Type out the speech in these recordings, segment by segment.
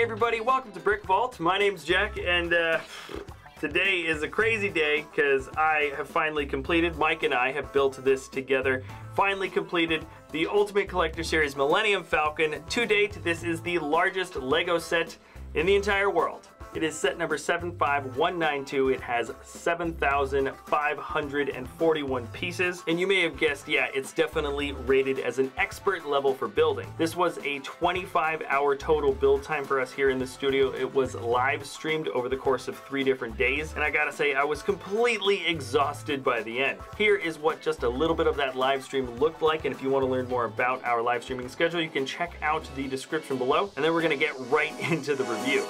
everybody, welcome to Brick Vault. My name's Jack, and today is a crazy day because I have finally completed, Mike and I have built this together, finally completed the Ultimate Collector Series Millennium Falcon. To date, this is the largest LEGO set in the entire world. It is set number 75192. It has 7,541 pieces. And you may have guessed, yeah, it's definitely rated as an expert level for building. This was a 25-hour total build time for us here in the studio. It was live streamed over the course of 3 different days. And I gotta say, I was completely exhausted by the end. Here is what just a little bit of that live stream looked like. And if you want to learn more about our live streaming schedule, you can check out the description below. And then we're gonna get right into the review.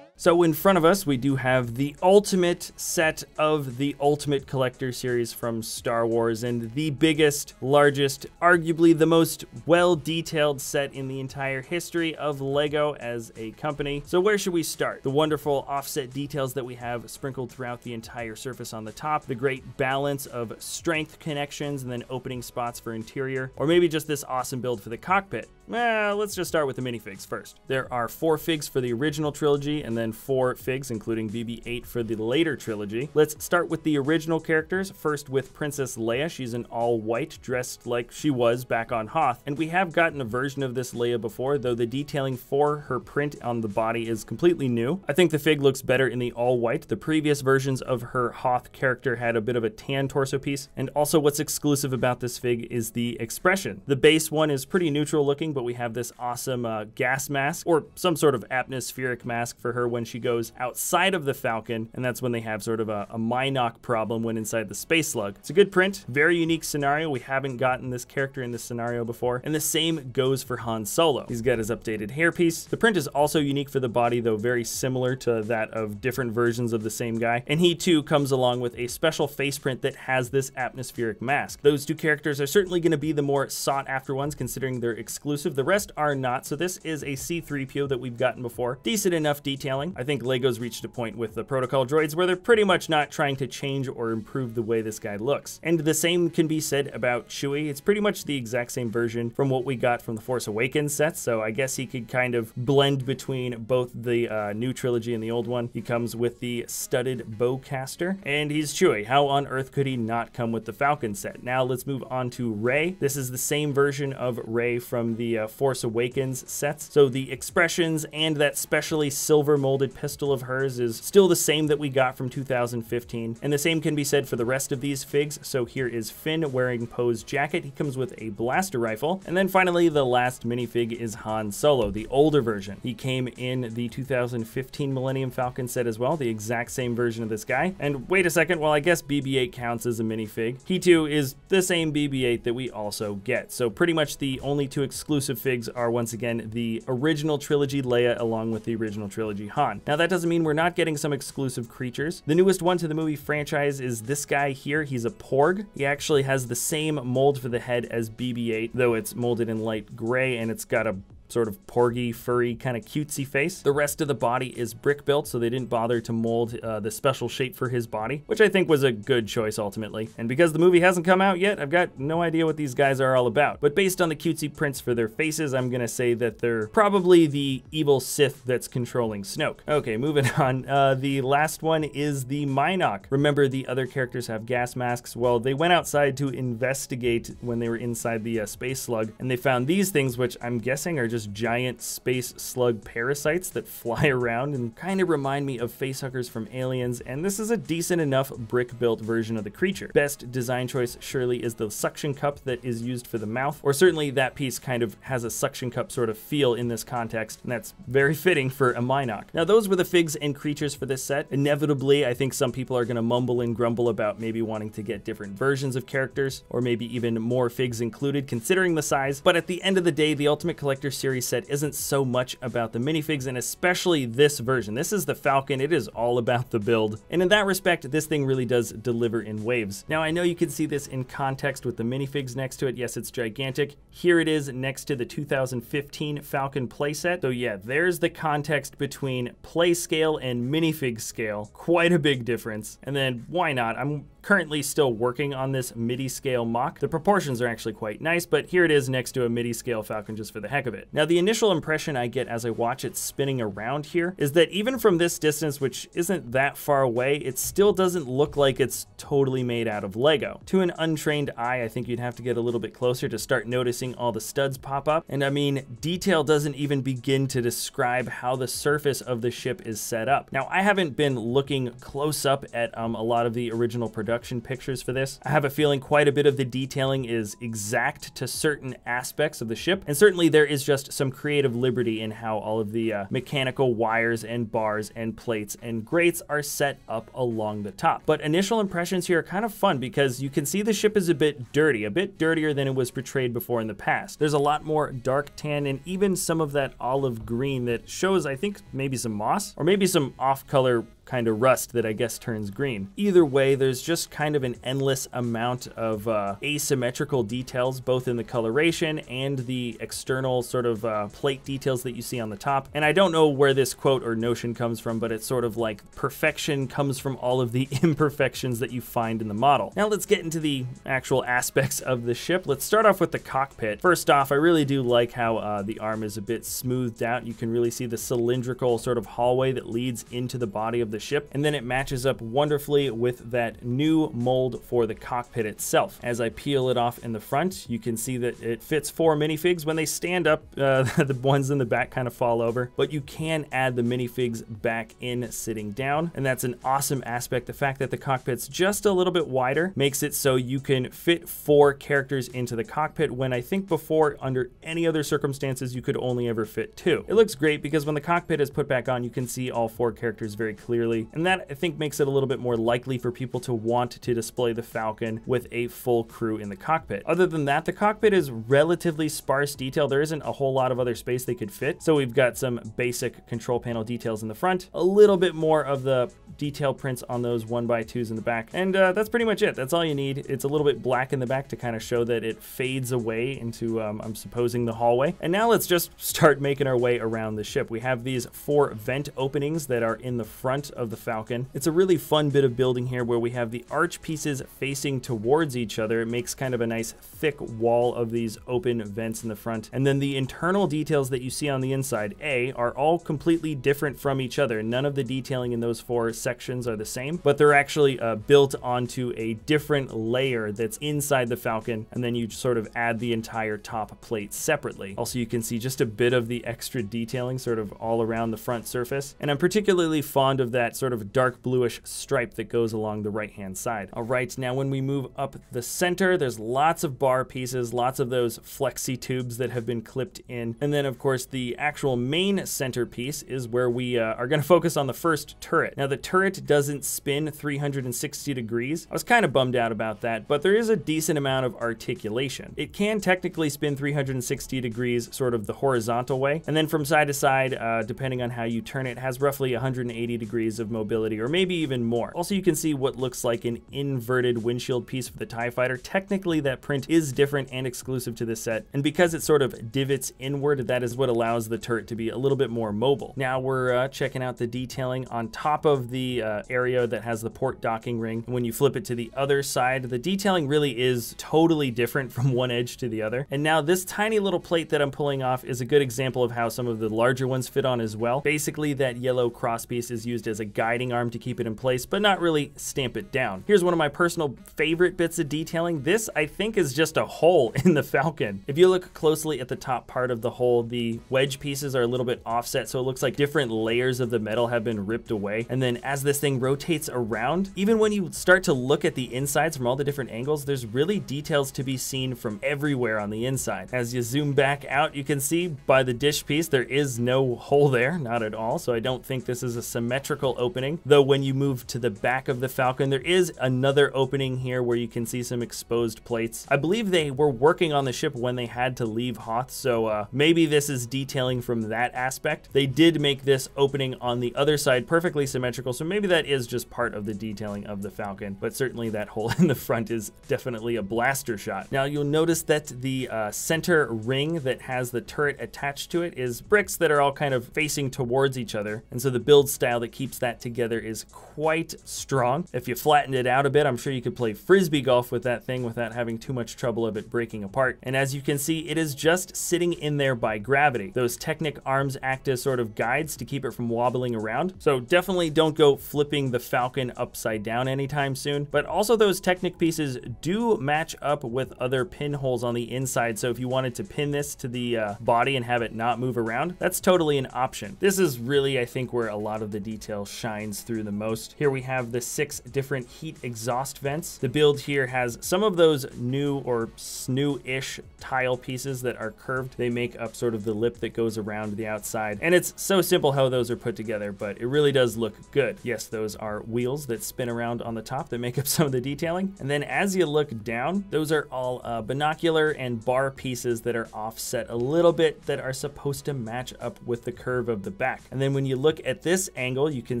So in front of us, we do have the ultimate set of the Ultimate Collector Series from Star Wars, and the biggest, largest, arguably the most well-detailed set in the entire history of LEGO as a company. So where should we start? The wonderful offset details that we have sprinkled throughout the entire surface on the top, the great balance of strength connections and then opening spots for interior, or maybe just this awesome build for the cockpit. Well, let's just start with the minifigs first. There are 4 figs for the original trilogy and then 4 figs, including BB-8 for the later trilogy. Let's start with the original characters, first with Princess Leia. She's in all white, dressed like she was back on Hoth. And we have gotten a version of this Leia before, though the detailing for her print on the body is completely new. I think the fig looks better in the all white. The previous versions of her Hoth character had a bit of a tan torso piece. And also what's exclusive about this fig is the expression. The base one is pretty neutral looking, but we have this awesome gas mask, or some sort of atmospheric mask for her when she goes outside of the Falcon, and that's when they have sort of a Mynock problem when inside the Space Slug. It's a good print, very unique scenario. We haven't gotten this character in this scenario before, and the same goes for Han Solo. He's got his updated hairpiece. The print is also unique for the body, though very similar to that of different versions of the same guy, and he too comes along with a special face print that has this atmospheric mask. Those 2 characters are certainly going to be the more sought after ones considering they're exclusive. The rest are not, so this is a C-3PO that we've gotten before. Decent enough detailing. I think LEGO's reached a point with the protocol droids where they're pretty much not trying to change or improve the way this guy looks. And the same can be said about Chewie. It's pretty much the exact same version from what we got from the Force Awakens set, so I guess he could kind of blend between both the new trilogy and the old one. He comes with the studded bowcaster, and he's Chewie. How on earth could he not come with the Falcon set? Now let's move on to Rey. This is the same version of Rey from the Force Awakens sets. So the expressions and that specially silver molded pistol of hers is still the same that we got from 2015. And the same can be said for the rest of these figs. So here is Finn wearing Poe's jacket. He comes with a blaster rifle. And then finally, the last minifig is Han Solo, the older version. He came in the 2015 Millennium Falcon set as well, the exact same version of this guy. And wait a second, well, I guess BB-8 counts as a minifig. He too is the same BB-8 that we also get. So pretty much the only 2 exclusive figs are once again the original trilogy Leia along with the original trilogy Han. Now that doesn't mean we're not getting some exclusive creatures. The newest one to the movie franchise is this guy here. He's a Porg. He actually has the same mold for the head as BB-8, though it's molded in light gray and it's got a sort of porgy, furry, kind of cutesy face. The rest of the body is brick built, so they didn't bother to mold the special shape for his body, which I think was a good choice ultimately. And because the movie hasn't come out yet, I've got no idea what these guys are all about. But based on the cutesy prints for their faces, I'm gonna say that they're probably the evil Sith that's controlling Snoke. Okay, moving on. The last one is the Mynock. Remember, the other characters have gas masks. Well, they went outside to investigate when they were inside the Space Slug, and they found these things, which I'm guessing are just giant space slug parasites that fly around and kind of remind me of facehuggers from Aliens, and this is a decent enough brick-built version of the creature. Best design choice surely is the suction cup that is used for the mouth, or certainly that piece kind of has a suction cup sort of feel in this context, and that's very fitting for a Mynock. Now those were the figs and creatures for this set. Inevitably, I think some people are going to mumble and grumble about maybe wanting to get different versions of characters, or maybe even more figs included considering the size, but at the end of the day, the Ultimate Collector Series series set isn't so much about the minifigs, and especially this version. This is the Falcon. It is all about the build. And in that respect, this thing really does deliver in waves. Now, I know you can see this in context with the minifigs next to it. Yes, it's gigantic. Here it is next to the 2015 Falcon playset. So yeah, there's the context between play scale and minifig scale. Quite a big difference. And then why not? I'm currently still working on this midi scale mock. The proportions are actually quite nice, but here it is next to a midi scale Falcon just for the heck of it. Now, the initial impression I get as I watch it spinning around here is that even from this distance, which isn't that far away, it still doesn't look like it's totally made out of Lego. To an untrained eye, I think you'd have to get a little bit closer to start noticing all the studs pop up. And I mean, detail doesn't even begin to describe how the surface of the ship is set up. Now, I haven't been looking close up at a lot of the original production pictures for this. I have a feeling quite a bit of the detailing is exact to certain aspects of the ship, and certainly there is just some creative liberty in how all of the mechanical wires and bars and plates and grates are set up along the top. But initial impressions here are kind of fun because you can see the ship is a bit dirty, a bit dirtier than it was portrayed before in the past. There's a lot more dark tan and even some of that olive green that shows, I think, maybe some moss or maybe some off-color kind of rust that I guess turns green. Either way, there's just kind of an endless amount of asymmetrical details, both in the coloration and the external sort of plate details that you see on the top. And I don't know where this quote or notion comes from, but it's sort of like perfection comes from all of the imperfections that you find in the model. Now let's get into the actual aspects of the ship. Let's start off with the cockpit. First off, I really do like how the arm is a bit smoothed out. You can really see the cylindrical sort of hallway that leads into the body of the ship, and then it matches up wonderfully with that new mold for the cockpit itself. As I peel it off in the front, you can see that it fits 4 minifigs. When they stand up, the ones in the back kind of fall over, but you can add the minifigs back in sitting down, and that's an awesome aspect. The fact that the cockpit's just a little bit wider makes it so you can fit 4 characters into the cockpit, when I think before, under any other circumstances, you could only ever fit 2. It looks great because when the cockpit is put back on, you can see all 4 characters very clearly, and that I think makes it a little bit more likely for people to want to display the Falcon with a full crew in the cockpit. Other than that, the cockpit is relatively sparse detail. There isn't a whole lot of other space they could fit, so we've got some basic control panel details in the front, a little bit more of the detail prints on those 1x2s in the back, and that's pretty much it. That's all you need. It's a little bit black in the back to kind of show that it fades away into, I'm supposing, the hallway. And now let's just start making our way around the ship. We have these 4 vent openings that are in the front of the Falcon. It's a really fun bit of building here where we have the arch pieces facing towards each other. It makes kind of a nice thick wall of these open vents in the front. And then the internal details that you see on the inside, are all completely different from each other. None of the detailing in those 4 sections are the same, but they're actually built onto a different layer that's inside the Falcon, and then you sort of add the entire top plate separately. Also, you can see just a bit of the extra detailing sort of all around the front surface, and I'm particularly fond of that sort of dark bluish stripe that goes along the right-hand side. All right, now when we move up the center, there's lots of bar pieces, lots of those flexi tubes that have been clipped in, and then of course the actual main centerpiece is where we are going to focus on the first turret. Now the turret doesn't spin 360 degrees. I was kind of bummed out about that, but there is a decent amount of articulation. It can technically spin 360 degrees sort of the horizontal way, and then from side to side, depending on how you turn it, has roughly 180 degrees of mobility, or maybe even more. Also, you can see what looks like an inverted windshield piece for the TIE Fighter. Technically, that print is different and exclusive to this set, and because it sort of divots inward, that is what allows the turret to be a little bit more mobile. Now we're checking out the detailing on top of the area that has the port docking ring. When you flip it to the other side, the detailing really is totally different from one edge to the other. And now this tiny little plate that I'm pulling off is a good example of how some of the larger ones fit on as well. Basically, that yellow crosspiece is used as a guiding arm to keep it in place, but not really stamp it down. Here's one of my personal favorite bits of detailing. This, I think, is just a hole in the Falcon. If you look closely at the top part of the hole, the wedge pieces are a little bit offset, so it looks like different layers of the metal have been ripped away. And then as this thing rotates around, even when you start to look at the insides from all the different angles, there's really details to be seen from everywhere on the inside. As you zoom back out, you can see by the dish piece, there is no hole there, not at all. So I don't think this is a symmetrical initial opening, though when you move to the back of the Falcon, there is another opening here where you can see some exposed plates. I believe they were working on the ship when they had to leave Hoth, so maybe this is detailing from that aspect. They did make this opening on the other side perfectly symmetrical, so maybe that is just part of the detailing of the Falcon, but certainly that hole in the front is definitely a blaster shot. Now you'll notice that the center ring that has the turret attached to it is bricks that are all kind of facing towards each other, and so the build style that keeps that together is quite strong. If you flattened it out a bit, I'm sure you could play frisbee golf with that thing without having too much trouble of it breaking apart. And as you can see, it is just sitting in there by gravity. Those Technic arms act as sort of guides to keep it from wobbling around. So definitely don't go flipping the Falcon upside down anytime soon. But also those Technic pieces do match up with other pinholes on the inside. So if you wanted to pin this to the body and have it not move around, that's totally an option. This is really, I think, where a lot of the detail shines through the most. Here we have the 6 different heat exhaust vents. The build here has some of those new or new-ish tile pieces that are curved. They make up sort of the lip that goes around the outside. And it's so simple how those are put together, but it really does look good. Yes, those are wheels that spin around on the top that make up some of the detailing. And then as you look down, those are all binocular and bar pieces that are offset a little bit that are supposed to match up with the curve of the back. And then when you look at this angle, you can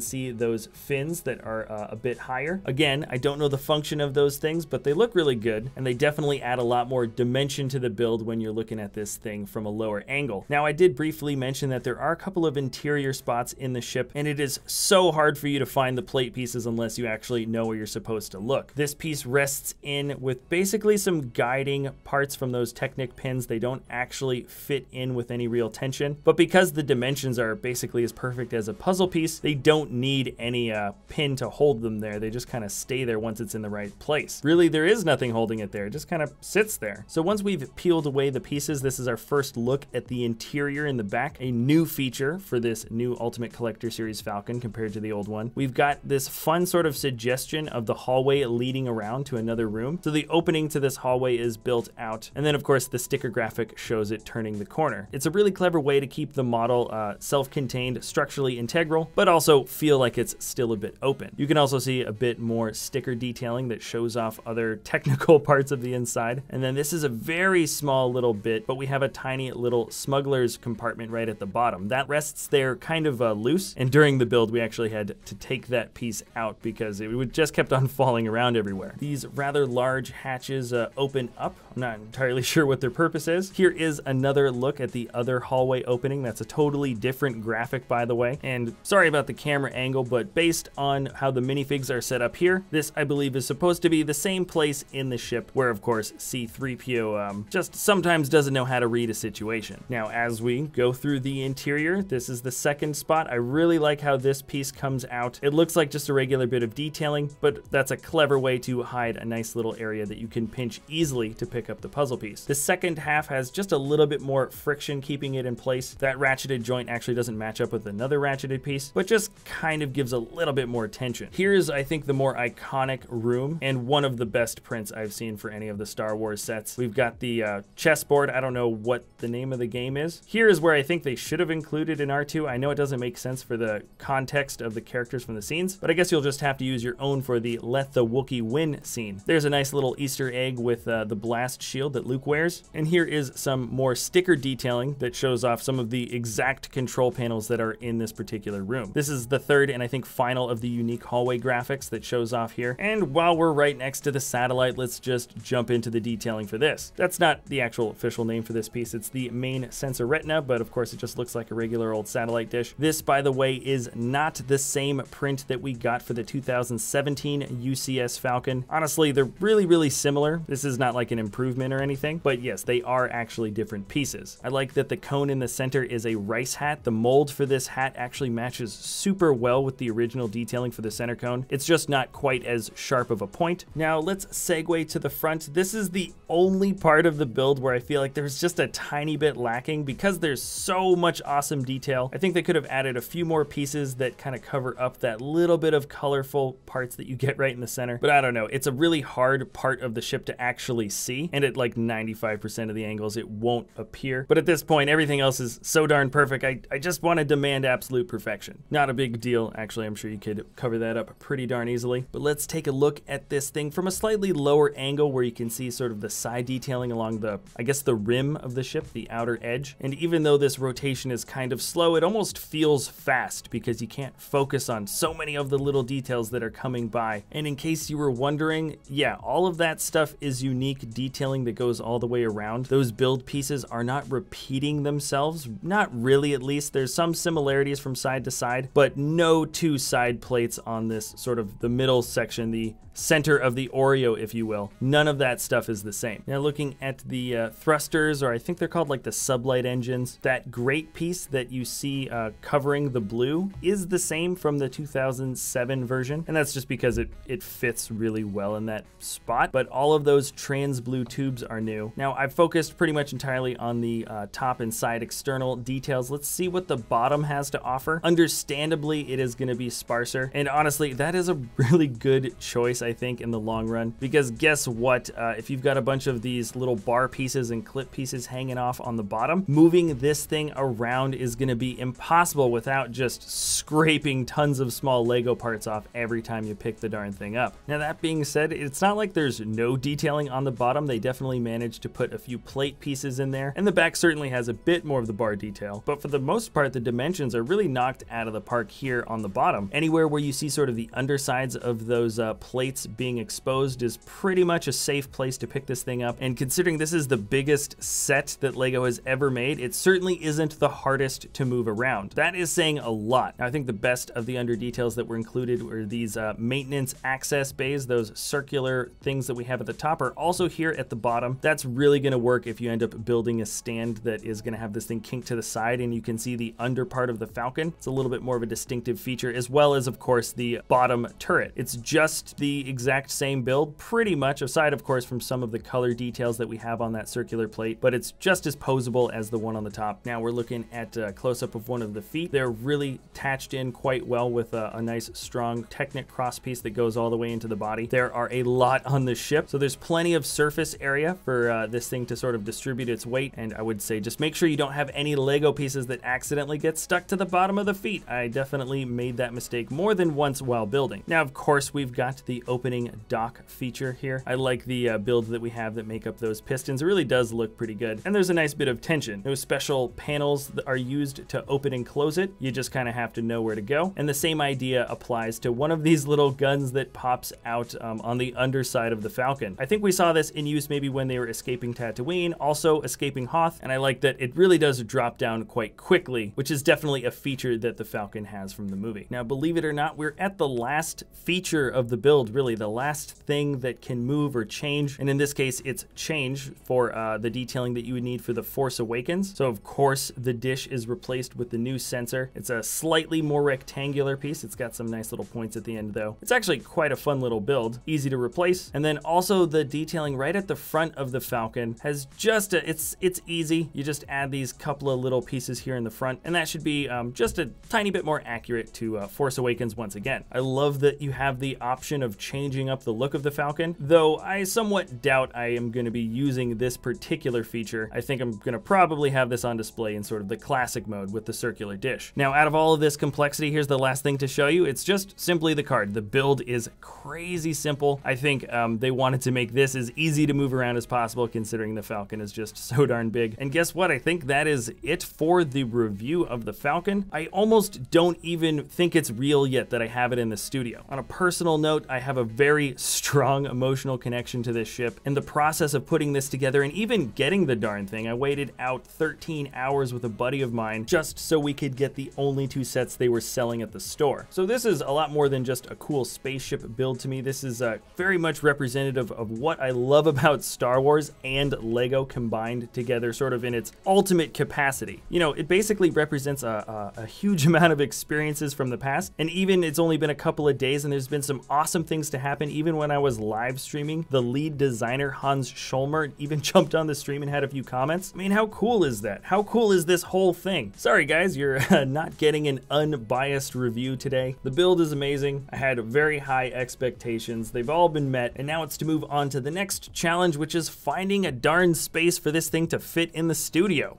see those fins that are a bit higher. Again, I don't know the function of those things, but they look really good, and they definitely add a lot more dimension to the build when you're looking at this thing from a lower angle. Now, I did briefly mention that there are a couple of interior spots in the ship, and it is so hard for you to find the plate pieces unless you actually know where you're supposed to look. This piece rests in with basically some guiding parts from those Technic pins. They don't actually fit in with any real tension, but because the dimensions are basically as perfect as a puzzle piece, they don't need any pin to hold them there. They just kind of stay there once it's in the right place. Really, there is nothing holding it there. It just kind of sits there. So once we've peeled away the pieces, this is our first look at the interior in the back, a new feature for this new Ultimate Collector Series Falcon compared to the old one. We've got this fun sort of suggestion of the hallway leading around to another room. So the opening to this hallway is built out, and then of course the sticker graphic shows it turning the corner. It's a really clever way to keep the model self-contained, structurally integral, but also feel like it's still a bit open. You can also see a bit more sticker detailing that shows off other technical parts of the inside. And then this is a very small little bit, but we have a tiny little smuggler's compartment right at the bottom. That rests there kind of loose, and during the build we actually had to take that piece out because it just kept on falling around everywhere. These rather large hatches open up. I'm not entirely sure what their purpose is. Here is another look at the other hallway opening. That's a totally different graphic, by the way. And sorry about the camera angle, but based on how the minifigs are set up here, this I believe is supposed to be the same place in the ship where of course C-3PO just sometimes doesn't know how to read a situation. Now as we go through the interior, this is the second spot. I really like how this piece comes out. It looks like just a regular bit of detailing, but that's a clever way to hide a nice little area that you can pinch easily to pick up the puzzle piece. The second half has just a little bit more friction keeping it in place. That ratcheted joint actually doesn't match up with another ratcheted piece, but just kind of gives a little bit more tension. Here's, I think, the more iconic room and one of the best prints I've seen for any of the Star Wars sets. We've got the chessboard. I don't know what the name of the game is. Here is where I think they should have included an R2. I know it doesn't make sense for the context of the characters from the scenes, but I guess you'll just have to use your own for the Let the Wookiee Win scene. There's a nice little Easter egg with the blast shield that Luke wears. And here is some more sticker detailing that shows off some of the exact control panels that are in this particular room. This is the third and I think final of the unique hallway graphics that shows off here. And while we're right next to the satellite, let's just jump into the detailing for this. That's not the actual official name for this piece. It's the main sensor retina, but of course it just looks like a regular old satellite dish. This, by the way, is not the same print that we got for the 2017 UCS Falcon. Honestly, they're really, really similar. This is not like an improvement or anything, but yes, they are actually different pieces. I like that the cone in the center is a rice hat. The mold for this hat actually matches super well with the original detailing for the center cone. It's just not quite as sharp of a point. Now let's segue to the front. This is the only part of the build where I feel like there's just a tiny bit lacking because there's so much awesome detail. I think they could have added a few more pieces that kind of cover up that little bit of colorful parts that you get right in the center. But I don't know, it's a really hard part of the ship to actually see, and at like 95% of the angles it won't appear. But at this point, everything else is so darn perfect, I just want to demand absolute perfection. Not a big big deal. Actually, I'm sure you could cover that up pretty darn easily. But let's take a look at this thing from a slightly lower angle where you can see sort of the side detailing along the, I guess, the rim of the ship, the outer edge. And even though this rotation is kind of slow, it almost feels fast because you can't focus on so many of the little details that are coming by. And in case you were wondering, yeah, all of that stuff is unique detailing that goes all the way around. Those build pieces are not repeating themselves, not really at least. There's some similarities from side to side, but no two side plates on this sort of the middle section, the center of the Oreo, if you will. None of that stuff is the same. Now looking at the thrusters, or I think they're called like the sublight engines, that great piece that you see covering the blue is the same from the 2007 version, and that's just because it fits really well in that spot, but all of those trans blue tubes are new. Now I've focused pretty much entirely on the top and side external details. Let's see what the bottom has to offer. Understandably, it is going to be sparser, and honestly, that is a really good choice, I think, in the long run, because guess what? If you've got a bunch of these little bar pieces and clip pieces hanging off on the bottom, moving this thing around is going to be impossible without just scraping tons of small Lego parts off every time you pick the darn thing up. Now that being said, it's not like there's no detailing on the bottom. They definitely managed to put a few plate pieces in there, and the back certainly has a bit more of the bar detail, but for the most part, the dimensions are really knocked out of the park here on the bottom. Anywhere where you see sort of the undersides of those plates being exposed is pretty much a safe place to pick this thing up, and considering this is the biggest set that Lego has ever made, it certainly isn't the hardest to move around. That is saying a lot. Now, I think the best of the under details that were included were these maintenance access bays. Those circular things that we have at the top are also here at the bottom. That's really going to work if you end up building a stand that is going to have this thing kinked to the side, and you can see the under part of the Falcon. It's a little bit more of a distinctive feature, as well as, of course, the bottom turret. It's just the exact same build, pretty much, aside, of course, from some of the color details that we have on that circular plate, but it's just as posable as the one on the top. Now we're looking at a close-up of one of the feet. They're really attached in quite well with a nice, strong Technic crosspiece that goes all the way into the body. There are a lot on the ship, so there's plenty of surface area for this thing to sort of distribute its weight, and I would say just make sure you don't have any Lego pieces that accidentally get stuck to the bottom of the feet. I definitely made that mistake more than once while building. Now, of course, we've got the opening dock feature here. I like the builds that we have that make up those pistons. It really does look pretty good, and there's a nice bit of tension. No special panels that are used to open and close it. You just kind of have to know where to go, and the same idea applies to one of these little guns that pops out on the underside of the Falcon. I think we saw this in use maybe when they were escaping Tatooine, also escaping Hoth, and I like that it really does drop down quite quickly, which is definitely a feature that the Falcon has from the movie. Now, believe it or not, we're at the last feature of the build, really the last thing that can move or change, and in this case, it's change for the detailing that you would need for the Force Awakens. So, of course, the dish is replaced with the new sensor. It's a slightly more rectangular piece. It's got some nice little points at the end, though. It's actually quite a fun little build, easy to replace. And then also the detailing right at the front of the Falcon has just it's easy. You just add these couple of little pieces here in the front, and that should be just a tiny bit more accurate to Force Awakens once again. I love that you have the option of changing up the look of the Falcon, though I somewhat doubt I am going to be using this particular feature. I think I'm going to probably have this on display in sort of the classic mode with the circular dish. Now, out of all of this complexity, here's the last thing to show you. It's just simply the card. The build is crazy simple. I think they wanted to make this as easy to move around as possible, considering the Falcon is just so darn big. And guess what? I think that is it for the review of the Falcon. I almost don't even think it's real yet that I have it in the studio. On a personal note, I have a very strong emotional connection to this ship, and the process of putting this together and even getting the darn thing, I waited out 13 hours with a buddy of mine just so we could get the only two sets they were selling at the store. So this is a lot more than just a cool spaceship build to me. This is very much representative of what I love about Star Wars and Lego combined together, sort of in its ultimate capacity. You know, it basically represents a huge amount of experiences from the past, and even it's only been a couple of days and there's been some awesome things to happen. Even when I was live streaming, the lead designer Hans Scholmer even jumped on the stream and had a few comments. I mean, how cool is that? How cool is this whole thing? Sorry guys, you're not getting an unbiased review today. The build is amazing. I had very high expectations. They've all been met, and now it's to move on to the next challenge, which is finding a darn space for this thing to fit in the studio.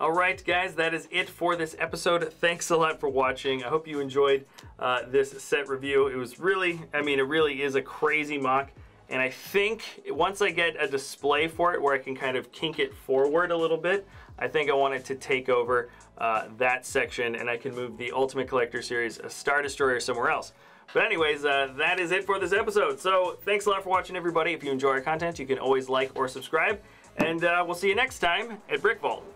All right, guys, that is it for this episode. Thanks a lot for watching. I hope you enjoyed this set review. It was really, I mean, it really is a crazy MOC. And I think once I get a display for it where I can kind of kink it forward a little bit, I think I want it to take over that section, and I can move the Ultimate Collector Series, a Star Destroyer, somewhere else. But anyways, that is it for this episode. So thanks a lot for watching, everybody. If you enjoy our content, you can always like or subscribe. And we'll see you next time at Brick Vault.